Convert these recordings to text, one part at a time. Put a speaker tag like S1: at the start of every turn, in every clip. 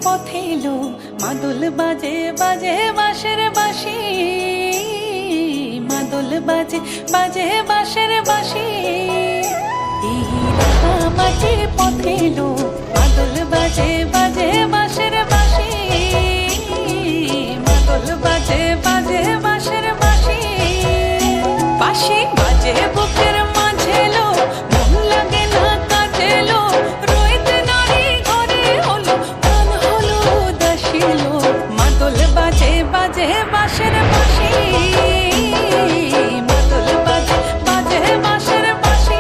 S1: পথে এলো মাদল বাজে বাজে বাঁশের বাঁশি, মাদল বাজে বাজে বাঁশের বাঁশি। এই মাটির পথে এলো মাদল বাজে বাজে বাঁশের বাঁশি, মাদল বাজে বাজে বাঁশের বাঁশি। বাঁশি বাজে বুকের মাঝে এলো, মন লাগে না কাজে এলো, রইতে নারী ঘরে হলো, প্রাণ হলো উদাসী এলো। মাদল বাজে বাজে বাঁশের বাঁশি, মাদল বাজে বাজে বাঁশের বাঁশি।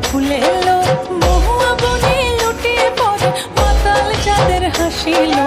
S1: ফুলে এলো মহুয়া বনে লুটিয়ে পড়ে মাতাল চাঁদের হাসিলো।